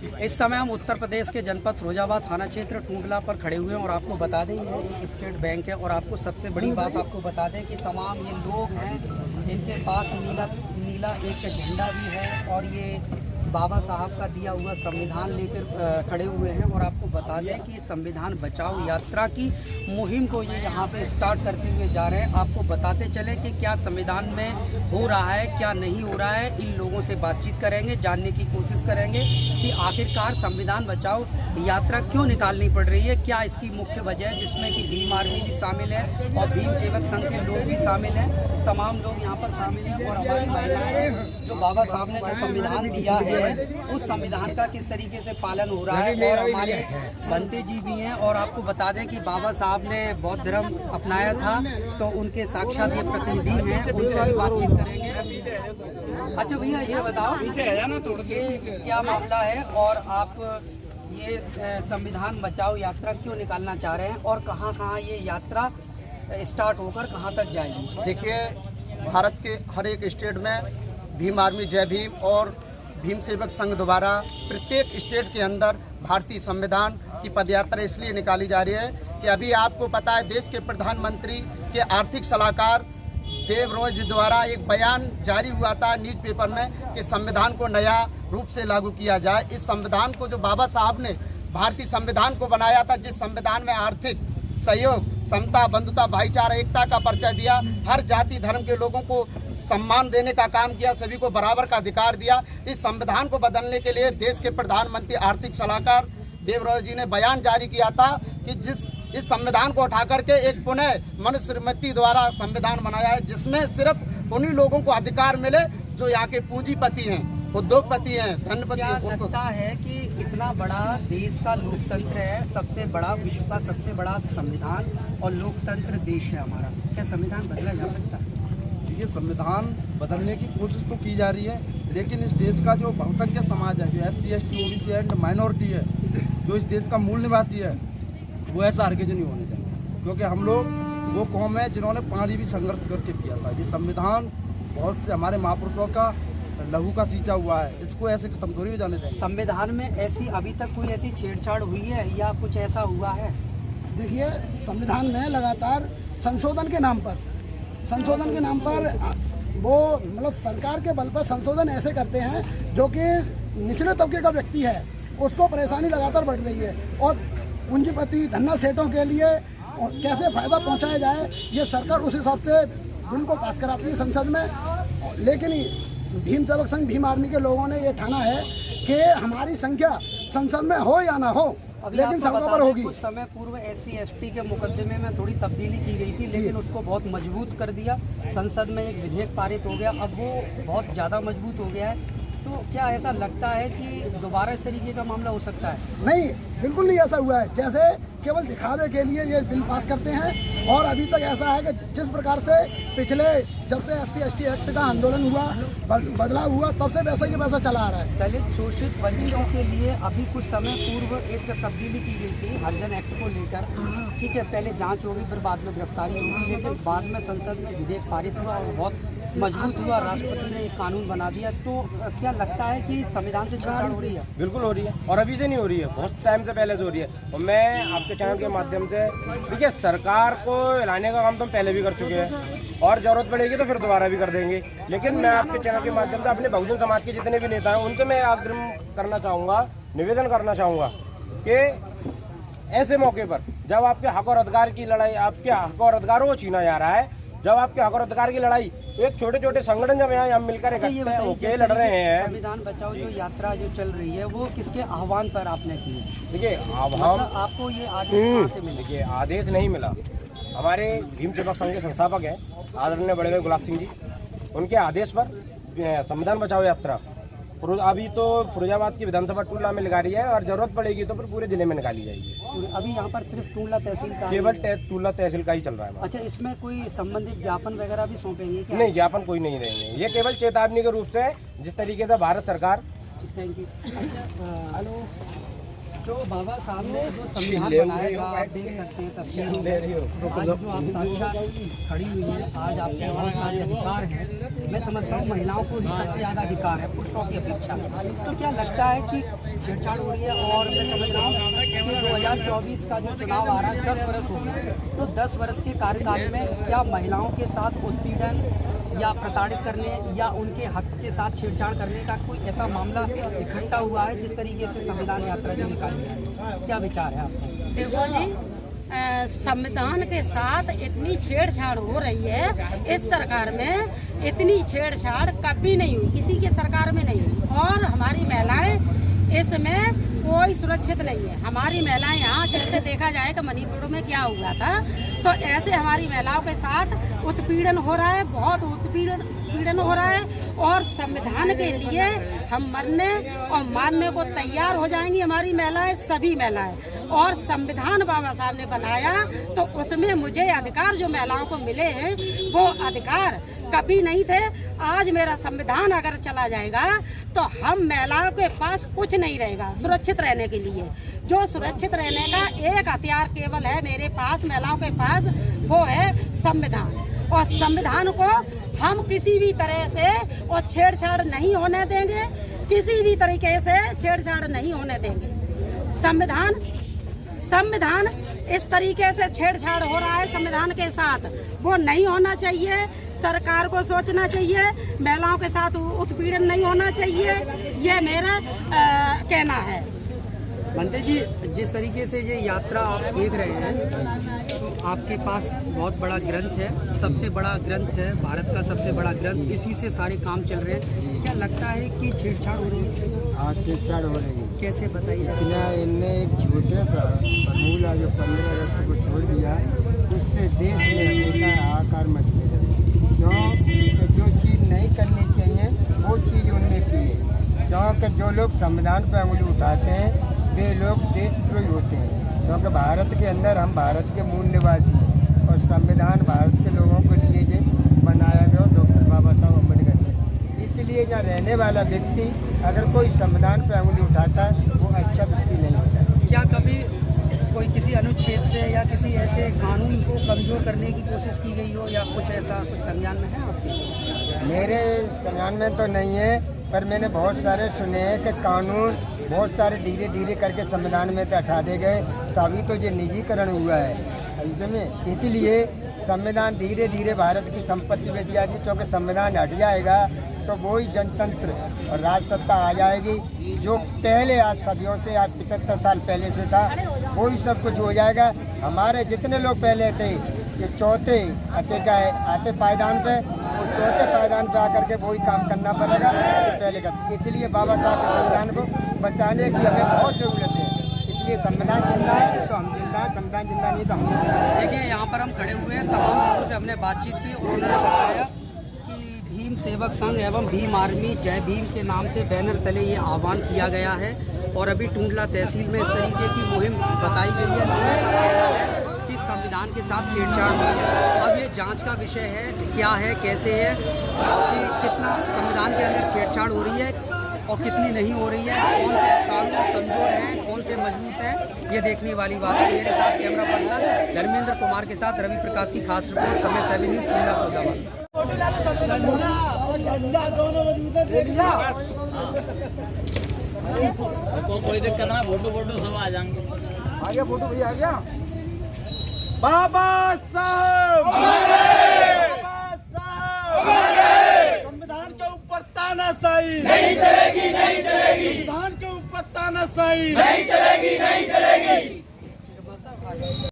इस समय हम उत्तर प्रदेश के जनपद फिरोजाबाद थाना क्षेत्र टूंडला पर खड़े हुए हैं और आपको बता दें ये एक स्टेट बैंक है। और आपको सबसे बड़ी बात आपको बता दें कि तमाम ये लोग हैं, इनके पास नीला एक झंडा भी है और ये बाबा साहब का दिया हुआ संविधान लेकर खड़े हुए हैं। और आपको बता दें कि संविधान बचाओ यात्रा की मुहिम को ये यहाँ से स्टार्ट करते हुए जा रहे हैं। आपको बताते चले कि क्या संविधान में हो रहा है, क्या नहीं हो रहा है। इन लोगों से बातचीत करेंगे, जानने की कोशिश करेंगे कि आखिरकार संविधान बचाओ यात्रा क्यों निकालनी पड़ रही है, क्या इसकी मुख्य वजह है, जिसमें कि भीम आर्मी भी शामिल है और भीम सेवक संघ के लोग भी शामिल हैं। तमाम लोग यहाँ पर शामिल हैं और हमारी महिलाएं जो बाबा साहब ने जो संविधान दिया है उस संविधान का किस तरीके से पालन हो रहा है। और हमारे बनते जी भी हैं। और आपको बता दें कि बाबा साहब ने बौद्ध धर्म अपनाया था, तो उनके साक्षात ये प्रतिनिधि हैं, उनसे भी बातचीत करेंगे। अच्छा भैया ये बताओ कि क्या मामला है और आप ये संविधान बचाओ यात्रा क्यों निकालना चाह रहे हैं और कहाँ ये यात्रा स्टार्ट होकर कहाँ तक जाएगी? देखिए, भारत के हर एक स्टेट में भीम आर्मी जय भीम और भीम सेवक संघ द्वारा प्रत्येक स्टेट के अंदर भारतीय संविधान की पदयात्रा इसलिए निकाली जा रही है कि अभी आपको पता है देश के प्रधानमंत्री के आर्थिक सलाहकार देव रॉय जी द्वारा एक बयान जारी हुआ था न्यूज़पेपर में कि संविधान को नया रूप से लागू किया जाए। इस संविधान को जो बाबा साहब ने भारतीय संविधान को बनाया था, जिस संविधान में आर्थिक सहयोग, समता, बंधुता, भाईचारा, एकता का परिचय दिया, हर जाति धर्म के लोगों को सम्मान देने का काम किया, सभी को बराबर का अधिकार दिया। इस संविधान को बदलने के लिए देश के प्रधानमंत्री आर्थिक सलाहकार देव रॉय जी ने बयान जारी किया था कि इस संविधान को उठा करके एक पुनः मनुस्मृति द्वारा संविधान बनाया है, जिसमें सिर्फ उन्हीं लोगों को अधिकार मिले जो यहाँ के पूंजीपति हैं, उद्योगपति हैं, धनपति हैं। क्या लगता है कि इतना बड़ा देश का लोकतंत्र है, सबसे बड़ा विश्व का सबसे बड़ा संविधान और लोकतंत्र देश है हमारा, क्या संविधान बदला जा सकता है? ये संविधान बदलने की कोशिश तो की जा रही है, लेकिन इस देश का जो बहुसंख्यक समाज है, जो SC ST OBC and minority है, जो इस देश का मूल निवासी है, वो ऐसा हरगिज नहीं होने चाहिए। क्योंकि हम लोग वो कौम है जिन्होंने पानी भी संघर्ष करके किया था। ये संविधान बहुत से हमारे महापुरुषों का लहू का सींचा हुआ है, इसको ऐसे खत्म थोड़ी हो जाने देंगे। संविधान में ऐसी अभी तक कोई ऐसी छेड़छाड़ हुई है या कुछ ऐसा हुआ है? देखिए, संविधान में लगातार संशोधन के नाम पर वो मतलब सरकार के बल पर संशोधन ऐसे करते हैं जो कि निचले तबके का व्यक्ति है उसको परेशानी लगातार बढ़ रही है। और पूंजीपति धन्ना सेठों के लिए कैसे फ़ायदा पहुंचाया जाए, ये सरकार उस हिसाब से बिल को पास कराती है संसद में। लेकिन भीम सेवक संघ भीम आर्मी के लोगों ने ये ठाना है कि हमारी संख्या संसद में हो या ना हो, लेकिन सबका पर होगी। कुछ समय पूर्व SC ST के मुकदमे में थोड़ी तब्दीली की गई थी, लेकिन उसको बहुत मजबूत कर दिया। संसद में एक विधेयक पारित हो गया, अब वो बहुत ज़्यादा मजबूत हो गया है। तो क्या ऐसा लगता है कि दोबारा इस तरीके का मामला हो सकता है? नहीं, बिल्कुल नहीं ऐसा हुआ है। जैसे केवल दिखावे के लिए ये बिल पास करते हैं और अभी तक ऐसा है कि जिस प्रकार से पिछले जब से SC ST एक्ट का आंदोलन हुआ, बदलाव हुआ, तब से वैसा ही वैसा चला आ रहा है। दलित शोषित वंचितों के लिए अभी कुछ समय पूर्व एक तब्दीली की गई थी हरिजन एक्ट को लेकर। ठीक है, पहले जांच होगी, फिर बाद में गिरफ्तारी होगी, लेकिन बाद में संसद में विधेयक पारित हुआ और बहुत मजबूत हुआ, राष्ट्रपति ने एक कानून बना दिया। तो क्या लगता है कि संविधान से छेड़छाड़ हो रही है? बिल्कुल हो रही है, और अभी से नहीं हो रही है, बहुत टाइम से पहले से हो रही है। और मैं आपके चैनल के माध्यम से, देखिए, सरकार को हिलाने का काम तो हम पहले भी कर चुके हैं और जरूरत पड़ेगी तो फिर दोबारा भी कर देंगे। लेकिन मैं आपके चैनल के माध्यम से अपने बहुजन समाज के जितने भी नेता हैं उनसे मैं आग्रह करना चाहूँगा, निवेदन करना चाहूँगा कि ऐसे मौके पर जब आपके हक और अधिकार की लड़ाई, आपके हक और अधिकारों को छीना जा रहा है, जब आपके हक और अधिकार की लड़ाई एक छोटे छोटे संगठन जब यहाँ मिलकर इकट्ठे होके लड़ रहे हैं। संविधान बचाओ जो यात्रा जो चल रही है वो किसके आह्वान पर आपने की है? देखिए, मतलब आपको ये आदेश कहाँ से मिले? देखिए, आदेश नहीं मिला। हमारे भीम सेवक संघ के संस्थापक हैं आदरणीय बड़े भाई गुलाब सिंह जी, उनके आदेश पर संविधान बचाओ यात्रा अभी तो फिरोजाबाद की विधानसभा टूंडला में लगा रही है और जरूरत पड़ेगी तो फिर पूरे जिले में निकाली जाएगी। अभी यहाँ पर सिर्फ टूंडला तहसील का, केवल टूंडला तहसील का ही चल रहा है। अच्छा, इसमें कोई संबंधित ज्ञापन वगैरह भी सौंपेंगे क्या? नहीं, ज्ञापन कोई नहीं देंगे, ये केवल चेतावनी के रूप से, जिस तरीके से भारत सरकार। Thank you. अच्छा, हेलो। जो बाबा साहब ने जो संविधान बनाया था, आप देख सकते हैं तस्वीरों में, आज जो आप साक्षात खड़ी हुई है, आज आपके बहुत सारे अधिकार हैं। मैं समझता हूँ महिलाओं को भी सबसे ज़्यादा अधिकार है पुरुषों की अपेक्षा। तो क्या लगता है कि छेड़छाड़ हो रही है? और मैं समझ रहा हूँ कि 2024 का जो चुनाव आ रहा है 10 वर्ष हो गए, तो 10 वर्ष के कार्यकाल में क्या महिलाओं के साथ उत्पीड़न या प्रताड़ित करने या उनके हक के साथ छेड़छाड़ करने का कोई ऐसा मामला इकट्ठा हुआ है जिस तरीके से संविधान यात्रा जो निकाली है? क्या विचार है आपका? देखो जी, संविधान के साथ इतनी छेड़छाड़ हो रही है इस सरकार में, इतनी छेड़छाड़ कभी नहीं हुई, किसी के सरकार में नहीं हुई। और हमारी महिलाएं इसमें कोई सुरक्षित नहीं है। हमारी महिलाएं यहाँ जैसे देखा जाए कि मणिपुर में क्या हुआ था, तो ऐसे हमारी महिलाओं के साथ उत्पीड़न हो रहा है, बहुत उत्पीड़न हो रहा है। और संविधान के लिए हम मरने और मारने को तैयार हो जाएंगी हमारी महिलाएं, सभी महिलाएं। और संविधान बाबा साहब ने बनाया तो उसमें मुझे अधिकार जो महिलाओं को मिले हैं वो अधिकार कभी नहीं थे। आज मेरा संविधान अगर चला जाएगा तो हम महिलाओं के पास कुछ नहीं रहेगा सुरक्षित रहने के लिए। जो सुरक्षित रहने का एक हथियार केवल है मेरे पास, महिलाओं के पास, वो है संविधान। और संविधान को हम किसी भी तरह से और छेड़छाड़ नहीं होने देंगे, किसी भी तरीके से छेड़छाड़ नहीं होने देंगे। संविधान इस तरीके से छेड़छाड़ हो रहा है संविधान के साथ, वो नहीं होना चाहिए। सरकार को सोचना चाहिए, महिलाओं के साथ उत्पीड़न नहीं होना चाहिए, ये मेरा कहना है। मंत्री जी, जिस तरीके से ये यात्रा आप देख रहे हैं, आपके पास बहुत बड़ा ग्रंथ है, सबसे बड़ा ग्रंथ है, भारत का सबसे बड़ा ग्रंथ, इसी से सारे काम चल रहे हैं। क्या लगता है कि छेड़छाड़ हो रही है? हाँ, छेड़छाड़ हो रही है। कैसे बताइए? इनने एक छोटे सा फॉर्मूला जो 15 अगस्त को छोड़ दिया, उससे देश में हमेशा हाहाकार मच गया। क्यों? जो चीज़ नहीं करनी चाहिए वो चीज़ उनने की है। क्योंकि जो लोग संविधान पर उंगली उठाते हैं वे लोग देशद्रोही होते हैं। क्योंकि भारत के अंदर हम भारत के मूल निवासी हैं और संविधान भारत के लोगों के लिए जो बनाया गया डॉक्टर बाबा साहब अम्बेडकर ने। इसलिए यहाँ रहने वाला व्यक्ति अगर कोई संविधान पर उंगली उठाता है वो अच्छा व्यक्ति नहीं होता। क्या कभी कोई किसी अनुच्छेद से या किसी ऐसे कानून को कमजोर करने की कोशिश की गई हो या कुछ ऐसा कुछ संज्ञान में है आपके? मेरे संज्ञान में तो नहीं है, पर मैंने बहुत सारे सुने हैं कि कानून बहुत सारे धीरे धीरे करके संविधान में तो हटा दे गए, तभी तो ये निजीकरण हुआ है में। इसीलिए संविधान धीरे धीरे भारत की संपत्ति में दिया जी, क्योंकि संविधान हट जाएगा तो वही जनतंत्र और राजसत्ता आ जाएगी जो पहले आज सदियों से, आज 75 साल पहले से था, वही सब कुछ हो जाएगा। हमारे जितने लोग पहले थे ये चौथे आते पायदान पे, वो चौथे पायदान पे आकर के वही काम करना पड़ेगा तो पहले का। इसलिए बाबा साहब के संविधान को बचाने की हमें बहुत ज़रूरत है। इसलिए संविधान जिंदा है तो हम जिंदा है, संविधान जिंदा नहीं तो हम नहीं। देखिए, यहाँ पर हम खड़े हुए हैं, तमाम लोगों से हमने बातचीत की और उन्होंने बताया कि भीम सेवक संघ एवं भीम आर्मी जय भीम के नाम से बैनर तले ये आह्वान किया गया है और अभी टूंडला तहसील में इस तरीके की मुहिम बताई गई है। लोगों का कहना है कि संविधान के साथ छेड़छाड़ हुई है। अब ये जांच का विषय है, क्या है, कैसे है, कि कितना संविधान के अंदर छेड़छाड़ हो रही है और कितनी नहीं हो रही है, कौन से कानून कमज़ोर हैं, कौन से मजबूत हैं, ये देखने वाली बात है। मेरे साथ कैमरा पर्सन धर्मेंद्र कुमार के साथ रवि प्रकाश की खास रिपोर्ट, समय 7 न्यूज़, टूंडला फैजाबाद। कोई दिक्कत ना, फोटो सब आ जाएंगे। आ गया फोटो, भैया आ गया। बाबा साहब संविधान के ऊपर तानाशाही नहीं चलेगी, नहीं चलेगी। संविधान के ऊपर तानाशाही नहीं चलेगी, नहीं चलेगी।